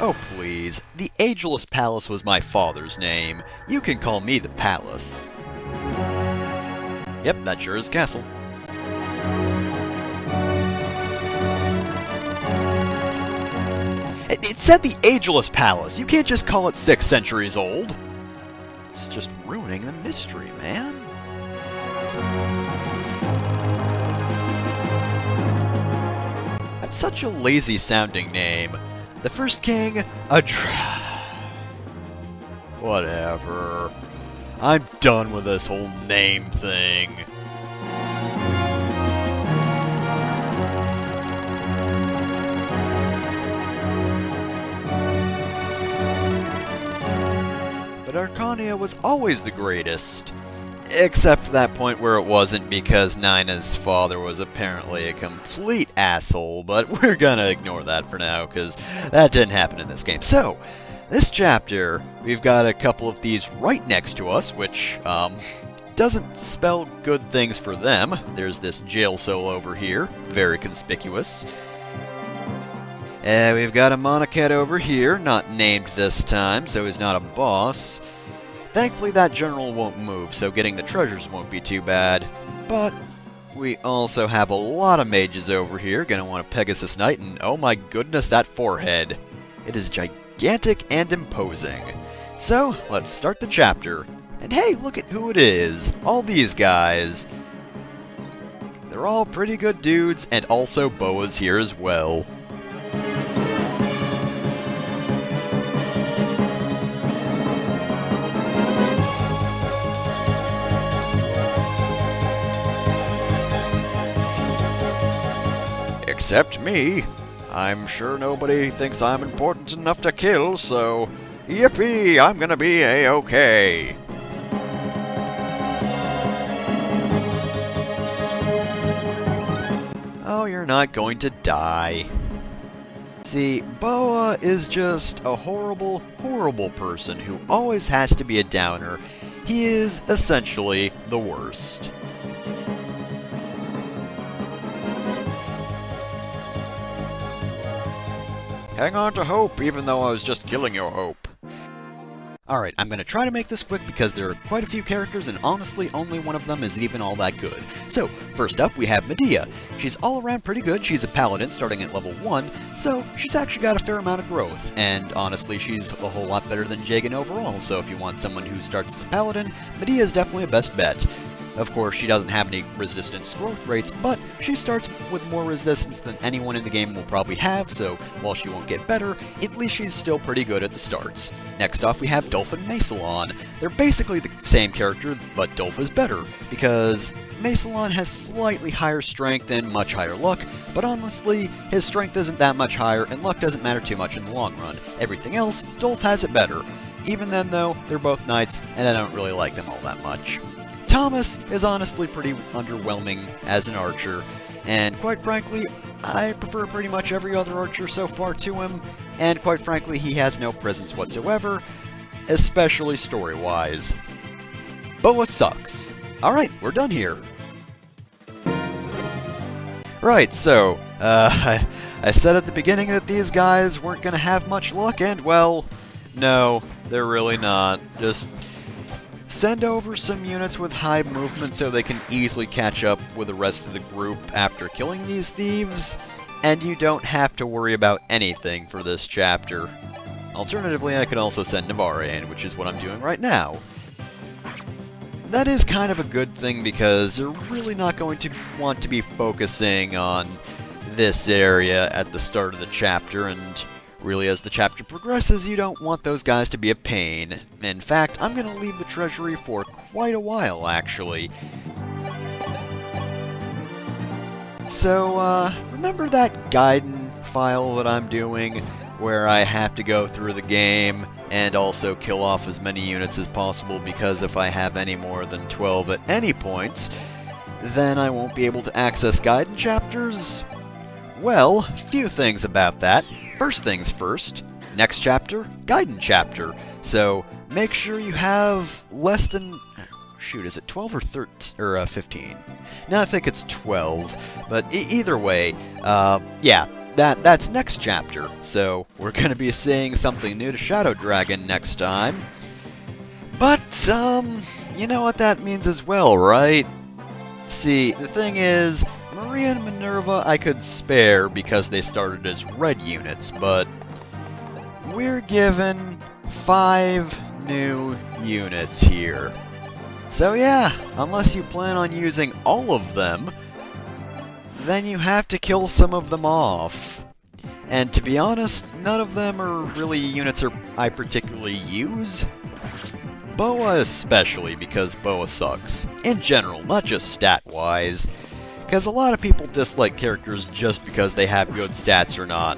Oh please, the Ageless Palace was my father's name. You can call me the Palace. Yep, that sure is castle. It said the Ageless Palace. You can't just call it 6 centuries old. It's just ruining the mystery, man. That's such a lazy sounding name. The first king, Whatever. I'm done with this whole name thing. But Archanea was always the greatest. Except for that point where it wasn't, because Nina's father was apparently a complete asshole, but we're gonna ignore that for now, because that didn't happen in this game. So, this chapter, we've got a couple of these right next to us, which, doesn't spell good things for them. There's this jail cell over here, very conspicuous. We've got a Monocat over here, not named this time, so he's not a boss. Thankfully that general won't move, so getting the treasures won't be too bad. But we also have a lot of mages over here, gonna want a Pegasus Knight, and oh my goodness, that forehead. It is gigantic and imposing. So, let's start the chapter. And hey, look at who it is. All these guys. They're all pretty good dudes, and also Boa's here as well. Except me. I'm sure nobody thinks I'm important enough to kill, so yippee, I'm gonna be A-okay. Oh, you're not going to die. See, Boa is just a horrible, horrible person who always has to be a downer. He is essentially the worst. Hang on to hope, even though I was just killing your hope. Alright, I'm gonna try to make this quick because there are quite a few characters, and honestly, only one of them isn't even all that good. So, first up, we have Medea. She's all around pretty good. She's a paladin starting at level 1, so she's actually got a fair amount of growth. And honestly, she's a whole lot better than Jagan overall, so if you want someone who starts as a paladin, Medea is definitely a best bet. Of course, she doesn't have any resistance growth rates, but she starts with more resistance than anyone in the game will probably have, so while she won't get better, at least she's still pretty good at the starts. Next off, we have Dolph and Macelon. They're basically the same character, but Dolph is better, because Macelon has slightly higher strength and much higher luck, but honestly, his strength isn't that much higher, and luck doesn't matter too much in the long run. Everything else, Dolph has it better. Even then, though, they're both knights, and I don't really like them all that much. Thomas is honestly pretty underwhelming as an archer, and quite frankly, I prefer pretty much every other archer so far to him, and quite frankly, he has no presence whatsoever, especially story-wise. Boa sucks. Alright, we're done here. Right, so, I said at the beginning that these guys weren't gonna have much luck, and well, no, they're really not. Just send over some units with high movement so they can easily catch up with the rest of the group after killing these thieves, and you don't have to worry about anything for this chapter. Alternatively, I could also send Navarre in, which is what I'm doing right now. That is kind of a good thing because you're really not going to want to be focusing on this area at the start of the chapter, and really, as the chapter progresses, you don't want those guys to be a pain. In fact, I'm going to leave the treasury for quite a while, actually. So, remember that Gaiden file that I'm doing, where I have to go through the game and also kill off as many units as possible, because if I have any more than 12 at any points, then I won't be able to access Gaiden chapters? Well, few things about that. First things first, next chapter, Gaiden chapter. So make sure you have less than, shoot, is it 12 or 13 or 15? No, I think it's 12. But either way, yeah, that's next chapter, so we're gonna be seeing something new to Shadow Dragon next time. But, you know what that means as well, right? See, the thing is, Maria and Minerva I could spare because they started as red units, but we're given 5 new units here. So yeah, unless you plan on using all of them, then you have to kill some of them off. And to be honest, none of them are really units I particularly use. Boa especially, because Boa sucks. In general, not just stat-wise. Because a lot of people dislike characters just because they have good stats or not.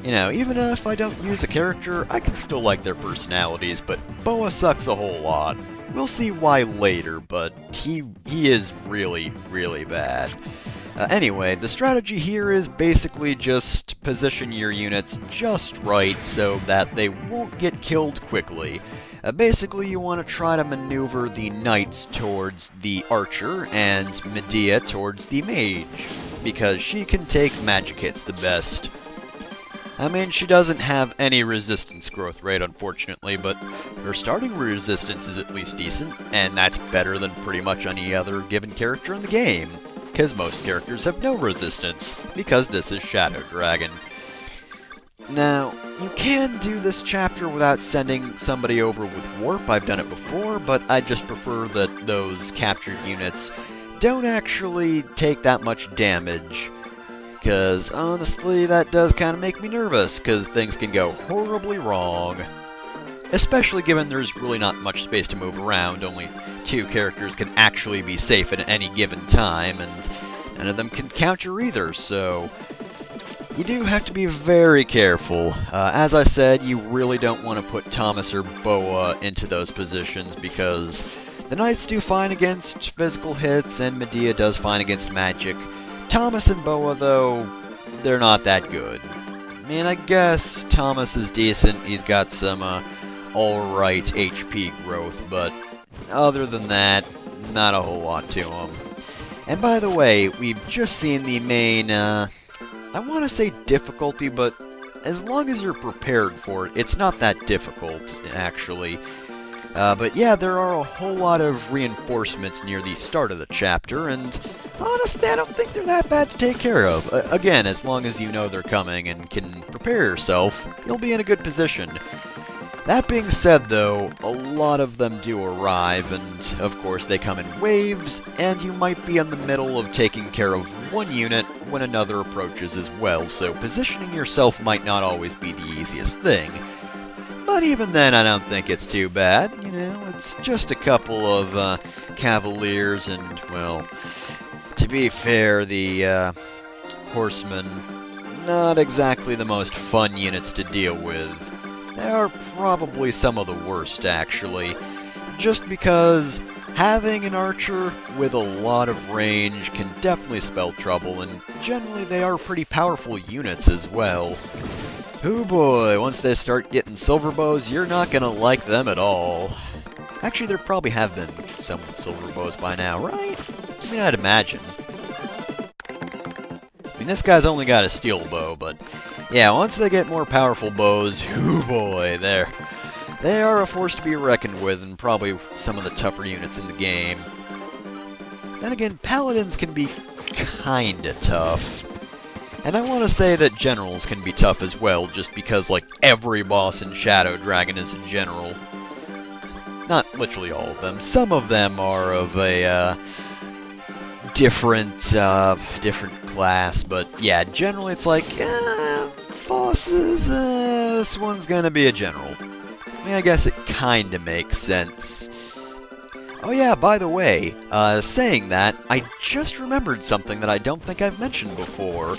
You know, even if I don't use a character, I can still like their personalities, but Boa sucks a whole lot. We'll see why later, but he is really, really bad. Anyway, the strategy here is basically just position your units just right so that they won't get killed quickly. Basically, you want to try to maneuver the knights towards the archer and Medea towards the mage, because she can take magic hits the best. I mean, she doesn't have any resistance growth rate, unfortunately, but her starting resistance is at least decent, and that's better than pretty much any other given character in the game, because most characters have no resistance, because this is Shadow Dragon. Now, you can do this chapter without sending somebody over with warp. I've done it before, but I just prefer that those captured units don't actually take that much damage. Because, honestly, that does kind of make me nervous, because things can go horribly wrong. Especially given there's really not much space to move around, only 2 characters can actually be safe at any given time, and none of them can counter either, so you do have to be very careful. As I said, you really don't want to put Thomas or Boa into those positions, because the knights do fine against physical hits, and Medea does fine against magic. Thomas and Boa, though, they're not that good. I mean, I guess Thomas is decent. He's got some alright HP growth, but other than that, not a whole lot to him. And by the way, we've just seen the main, I want to say difficulty, but as long as you're prepared for it, it's not that difficult, actually. But yeah, there are a whole lot of reinforcements near the start of the chapter, and honestly, I don't think they're that bad to take care of. Again, as long as you know they're coming and can prepare yourself, you'll be in a good position. That being said, though, a lot of them do arrive, and of course they come in waves, and you might be in the middle of taking care of one unit when another approaches as well, so positioning yourself might not always be the easiest thing. But even then, I don't think it's too bad. You know, it's just a couple of cavaliers and, well, to be fair, the horsemen, not exactly the most fun units to deal with. They are probably some of the worst, actually. Just because having an archer with a lot of range can definitely spell trouble, and generally they are pretty powerful units as well. Oh boy, once they start getting silver bows, you're not gonna like them at all. Actually, there probably have been some with silver bows by now, right? I mean, I'd imagine. I mean, this guy's only got a steel bow, but yeah, once they get more powerful bows, oh boy, they are a force to be reckoned with, and probably some of the tougher units in the game. Then again, paladins can be kinda tough. And I want to say that generals can be tough as well, just because, like, every boss in Shadow Dragon is a general. Not literally all of them. Some of them are of a, different class, but yeah, generally it's like, bosses, this one's gonna be a general. I mean, I guess it kinda makes sense. Oh yeah, by the way, saying that, I just remembered something that I don't think I've mentioned before.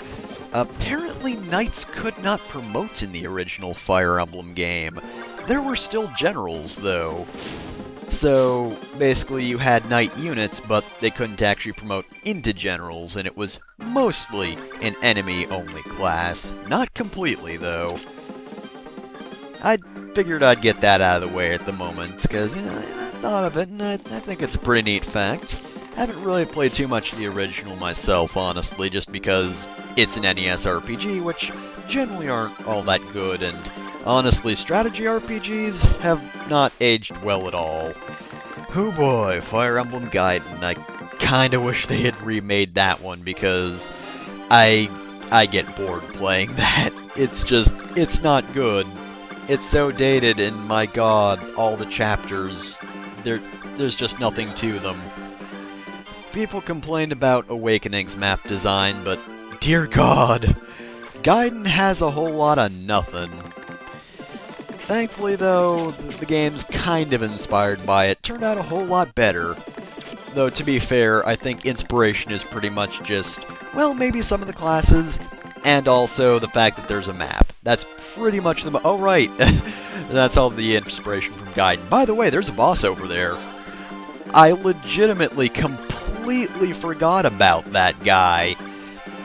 Apparently knights could not promote in the original Fire Emblem game. There were still generals, though. So, basically you had knight units, but they couldn't actually promote into generals, and it was mostly an enemy-only class. Not completely, though. I figured I'd get that out of the way at the moment, because, you know, I thought of it, and I think it's a pretty neat fact. haven't really played too much of the original myself, honestly, just because it's an NES RPG, which generally aren't all that good, and honestly, strategy RPGs have not aged well at all. Oh boy, Fire Emblem Gaiden. I kinda wish they had remade that one, because I get bored playing that. It's not good. It's so dated, and my god, all the chapters, there's just nothing to them. People complained about Awakening's map design, but dear god, Gaiden has a whole lot of nothing. Thankfully, though, the game's kind of inspired by it. Turned out a whole lot better. Though, to be fair, I think inspiration is pretty much just, well, maybe some of the classes, and also the fact that there's a map. That's pretty much the... Oh, right. That's all the inspiration from Gaiden. By the way, there's a boss over there. I legitimately completely forgot about that guy.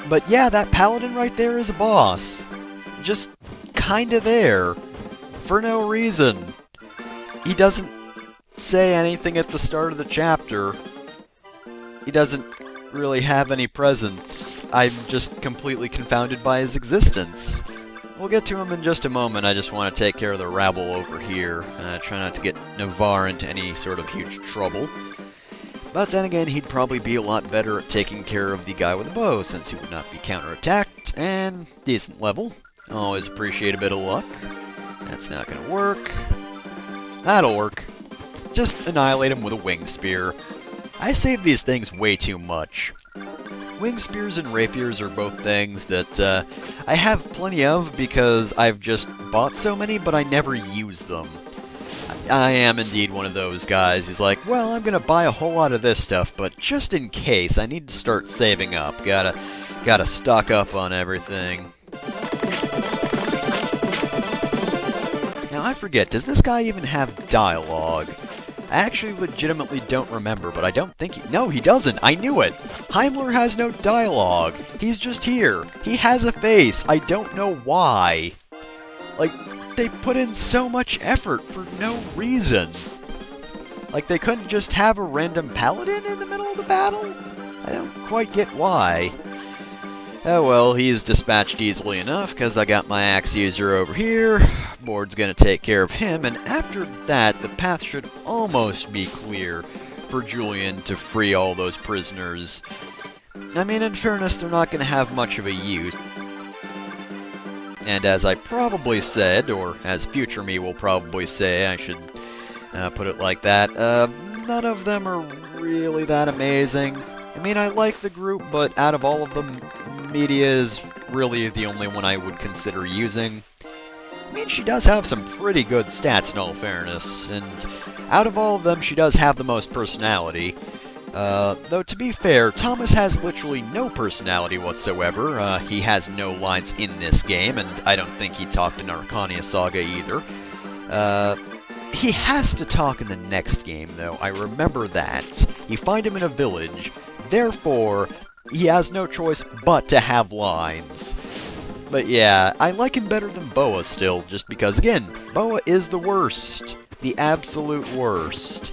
But yeah, that paladin right there is a boss. Just kinda there. For no reason. He doesn't say anything at the start of the chapter. He doesn't really have any presence. I'm just completely confounded by his existence. We'll get to him in just a moment. I just want to take care of the rabble over here. Try not to get Navarre into any sort of huge trouble. But then again, he'd probably be a lot better at taking care of the guy with the bow, since he would not be counterattacked, and decent level. Always appreciate a bit of luck. That's not gonna work. That'll work. Just annihilate him with a wing spear. I save these things way too much. Wing spears and rapiers are both things that I have plenty of because I've just bought so many, but I never use them. I am indeed one of those guys who's like, well, I'm gonna buy a whole lot of this stuff, but just in case, I need to start saving up. Gotta stock up on everything. Now, I forget, does this guy even have dialogue? I actually legitimately don't remember, but I don't think he... No, he doesn't! I knew it! Heimler has no dialogue! He's just here! He has a face! I don't know why! Like, they put in so much effort for no reason! Like, they couldn't just have a random paladin in the middle of the battle? I don't quite get why. Oh well, he's dispatched easily enough, because I got my axe user over here. Board's gonna take care of him, and after that, the path should almost be clear for Julian to free all those prisoners. I mean, in fairness, they're not gonna have much of a use. And as I probably said, or as future me will probably say, I should put it like that, none of them are really that amazing. I mean, I like the group, but out of all of them, Media is really the only one I would consider using. I mean, she does have some pretty good stats in all fairness, and out of all of them, she does have the most personality. Though to be fair, Thomas has literally no personality whatsoever. He has no lines in this game, and I don't think he talked in Archanea Saga either. He has to talk in the next game, though. I remember that. You find him in a village, therefore, he has no choice but to have lines. But yeah, I like him better than Boa still, just because, again, Boa is the worst. The absolute worst.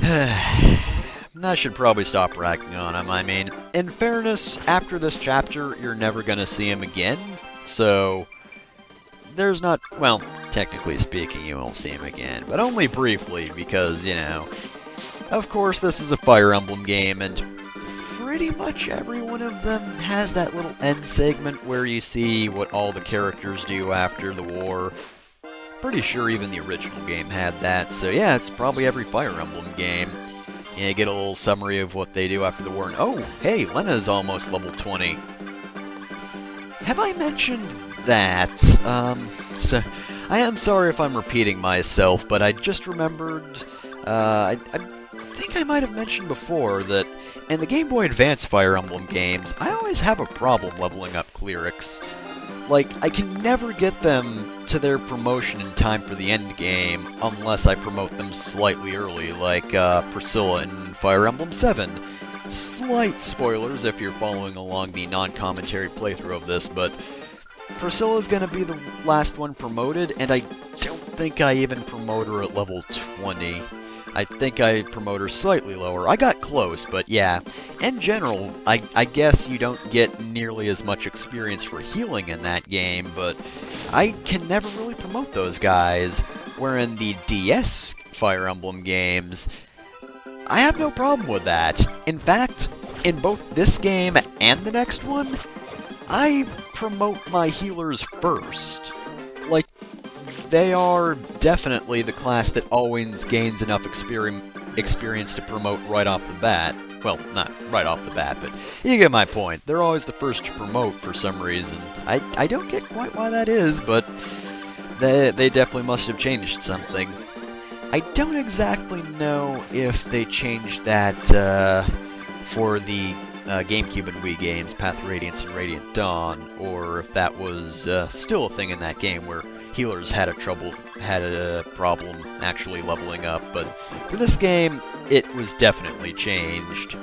I should probably stop ragging on him. I mean, in fairness, after this chapter, you're never gonna see him again, so there's not... Well, technically speaking, you won't see him again, but only briefly, because, you know... Of course, this is a Fire Emblem game, and pretty much every one of them has that little end segment where you see what all the characters do after the war. Pretty sure even the original game had that, so yeah, it's probably every Fire Emblem game. Yeah, you get a little summary of what they do after the war, and oh, hey, Lena's almost level 20. Have I mentioned that? So, I am sorry if I'm repeating myself, but I just remembered, I think I might have mentioned before that in the Game Boy Advance Fire Emblem games, I always have a problem leveling up clerics. Like, I can never get them to their promotion in time for the end game unless I promote them slightly early, like Priscilla in Fire Emblem 7. Slight spoilers if you're following along the non-commentary playthrough of this, but Priscilla's gonna be the last one promoted, and I don't think I even promote her at level 20. I think I promote her slightly lower. I got close, but yeah. In general, I guess you don't get nearly as much experience for healing in that game, but I can never really promote those guys. Where in the DS Fire Emblem games, I have no problem with that. In fact, in both this game and the next one, I promote my healers first. Like, they are definitely the class that always gains enough experience to promote right off the bat. Well, not right off the bat, but you get my point. They're always the first to promote for some reason. I don't get quite why that is, but they definitely must have changed something. I don't exactly know if they changed that for the GameCube and Wii games, Path of Radiance and Radiant Dawn, or if that was still a thing in that game where healers had a problem actually leveling up, but for this game, it was definitely changed.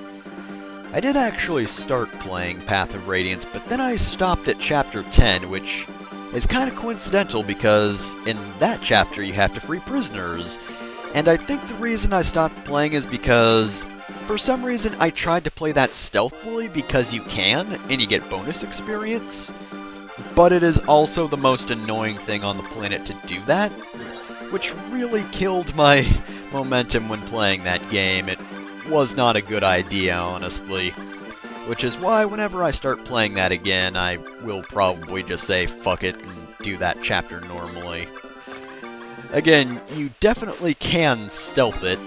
I did actually start playing Path of Radiance, but then I stopped at Chapter 10, which is kind of coincidental because in that chapter you have to free prisoners, and I think the reason I stopped playing is because for some reason I tried to play that stealthily because you can, and you get bonus experience, but it is also the most annoying thing on the planet to do that, which really killed my momentum when playing that game. It was not a good idea, honestly. Which is why whenever I start playing that again, I will probably just say fuck it and do that chapter normally. Again, you definitely can stealth it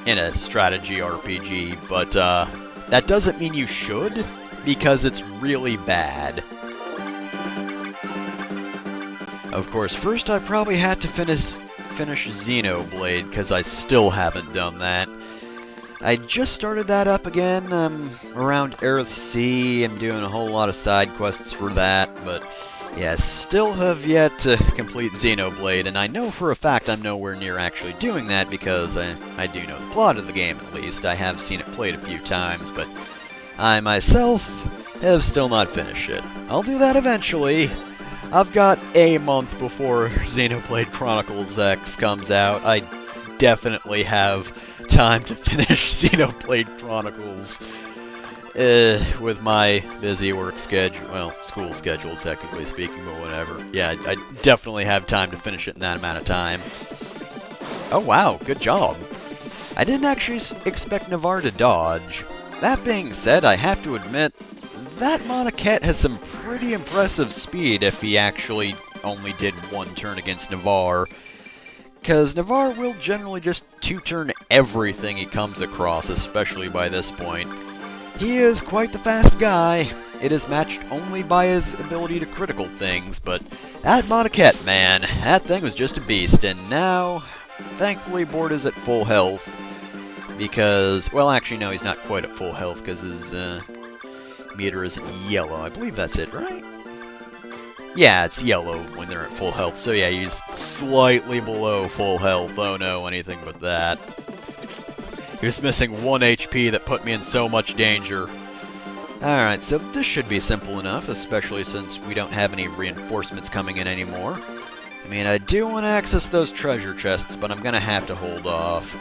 in a strategy RPG, but that doesn't mean you should, because it's really bad. Of course, first I probably had to finish Xenoblade, because I still haven't done that. I just started that up again around Aerith Sea. I'm doing a whole lot of side quests for that, but yeah, still have yet to complete Xenoblade, and I know for a fact I'm nowhere near actually doing that because I do know the plot of the game at least. I have seen it played a few times, but I myself have still not finished it. I'll do that eventually. I've got a month before Xenoblade Chronicles X comes out. I definitely have time to finish Xenoblade Chronicles with my busy work schedule, well, school schedule technically speaking, but whatever. Yeah, I definitely have time to finish it in that amount of time. Oh wow, good job. I didn't actually expect Navarre to dodge. That being said, I have to admit, that Monaket has some pretty impressive speed if he actually only did one turn against Navarre. Because Navarre will generally just two-turn everything he comes across, especially by this point. He is quite the fast guy. It is matched only by his ability to critical things, but that Monaket, man, that thing was just a beast, and now, thankfully, Board is at full health, because, well, actually, no, he's not quite at full health, because his meter isn't yellow. I believe that's it, right? Yeah, it's yellow when they're at full health, so yeah, he's slightly below full health. Oh no, anything but that. He was missing 1 HP that put me in so much danger. Alright, so this should be simple enough, especially since we don't have any reinforcements coming in anymore. I mean, I do want to access those treasure chests, but I'm gonna have to hold off.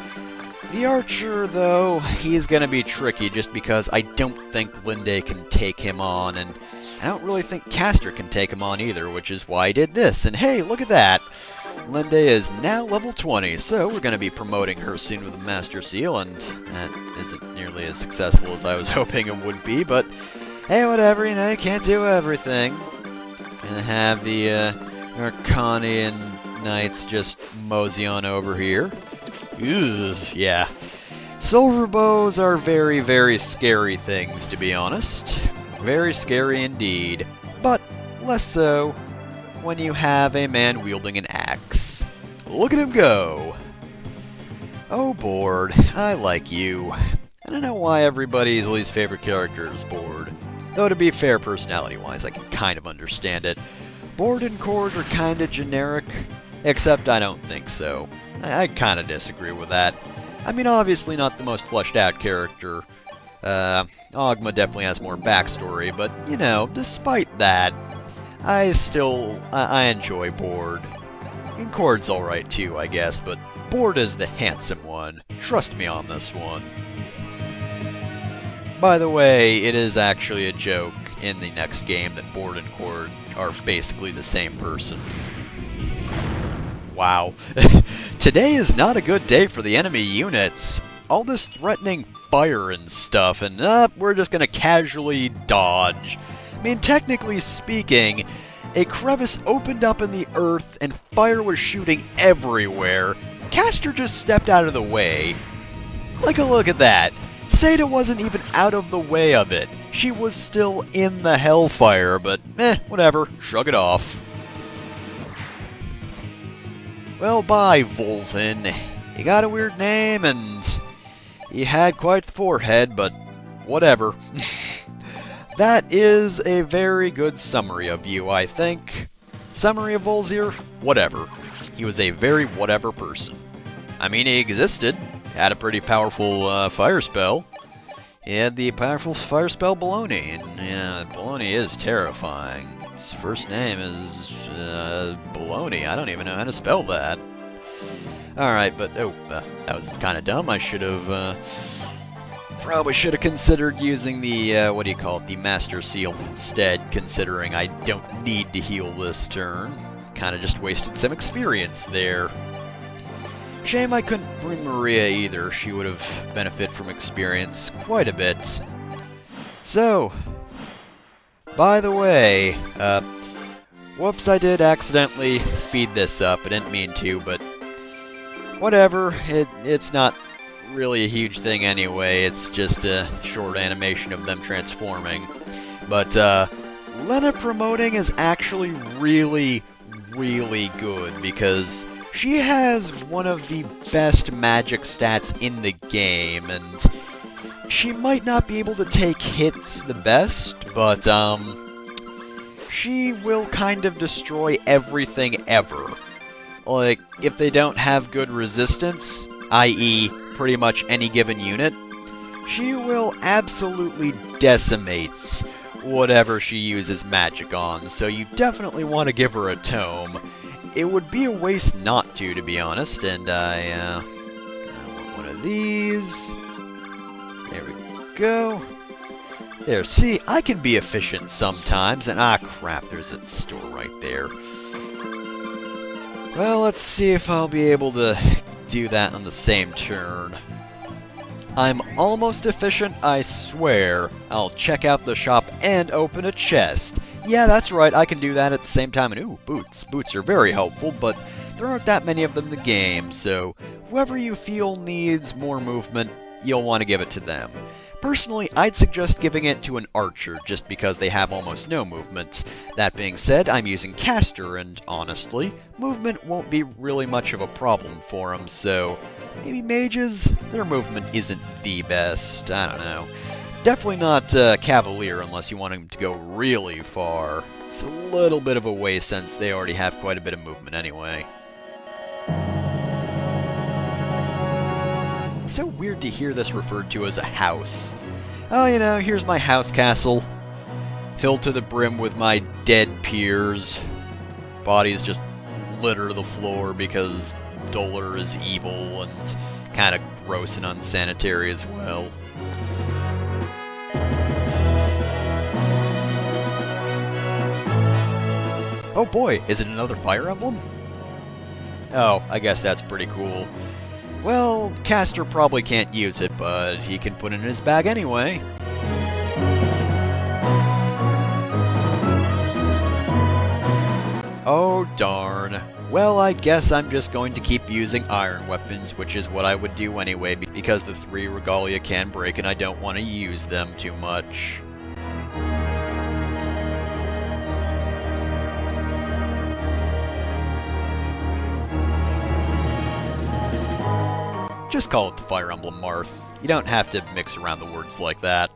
The archer, though, he's gonna be tricky just because I don't think Linde can take him on, and I don't really think Castor can take him on either, which is why I did this. And hey, look at that! Linde is now level 20, so we're going to be promoting her soon with a Master Seal, and that isn't nearly as successful as I was hoping it would be, but hey, whatever, you know, you can't do everything. Gonna have the Archanea Knights just mosey on over here. Ugh, yeah. Silver bows are very, very scary things, to be honest. Very scary indeed, but less so when you have a man wielding an axe. Look at him go! Oh, Board, I like you. I don't know why everybody's least favorite character is Board. Though to be fair, personality-wise, I can kind of understand it. Board and Cord are kind of generic, except I don't think so. I kind of disagree with that. I mean, obviously not the most fleshed out character. Ogma definitely has more backstory, but, you know, despite that, I enjoy Board. And Cord's alright too, I guess, but Bord is the handsome one. Trust me on this one. By the way, it is actually a joke in the next game that Bord and Cord are basically the same person. Wow. Today is not a good day for the enemy units. All this threatening fire and stuff, and we're just gonna casually dodge. I mean, technically speaking, a crevice opened up in the earth and fire was shooting everywhere. Caster just stepped out of the way. Like a look at that. Seda wasn't even out of the way of it. She was still in the hellfire, but whatever, shrug it off. Well, bye, Volzin. You got a weird name, and you had quite the forehead, but whatever. That is a very good summary of you, I think. Summary of Volzir? Whatever. He was a very whatever person. I mean, he existed, had a pretty powerful fire spell. He had the powerful fire spell Baloney, and Baloney is terrifying. His first name is Baloney. I don't even know how to spell that. Alright, but that was kind of dumb. I should have probably should have considered using the what do you call it, the Master Seal instead, considering I don't need to heal this turn. Kind of just wasted some experience there. Shame I couldn't bring Maria either. She would have benefited from experience quite a bit. So, by the way, whoops, I did accidentally speed this up. I didn't mean to, but whatever. It's not really a huge thing anyway. It's just a short animation of them transforming. But Lena promoting is actually really, really good because she has one of the best magic stats in the game, and she might not be able to take hits the best, but she will kind of destroy everything ever. Like, if they don't have good resistance, i.e. pretty much any given unit, she will absolutely decimate whatever she uses magic on, so you definitely want to give her a tome. It would be a waste not to be honest, and I want one of these. There we go. There, see, I can be efficient sometimes, and crap, there's a store right there. Well, let's see if I'll be able to do that on the same turn. I'm almost efficient, I swear. I'll check out the shop and open a chest. Yeah, that's right, I can do that at the same time. And ooh, boots. Boots are very helpful, but there aren't that many of them in the game, so whoever you feel needs more movement, you'll want to give it to them. Personally, I'd suggest giving it to an archer, just because they have almost no movement. That being said, I'm using caster, and honestly, movement won't be really much of a problem for them, so maybe mages? Their movement isn't the best, I don't know. Definitely not cavalier unless you want them to go really far. It's a little bit of a waste since they already have quite a bit of movement anyway. It's so weird to hear this referred to as a house. Oh, you know, here's my house castle. Filled to the brim with my dead peers. Bodies just litter the floor because Dollar is evil and kind of gross and unsanitary as well. Oh boy, is it another fire emblem? Oh, I guess that's pretty cool. Well, Caster probably can't use it, but he can put it in his bag anyway. Oh darn. Well, I guess I'm just going to keep using iron weapons, which is what I would do anyway, because the 3 regalia can break and I don't want to use them too much. Just call it the Fire Emblem Marth. You don't have to mix around the words like that.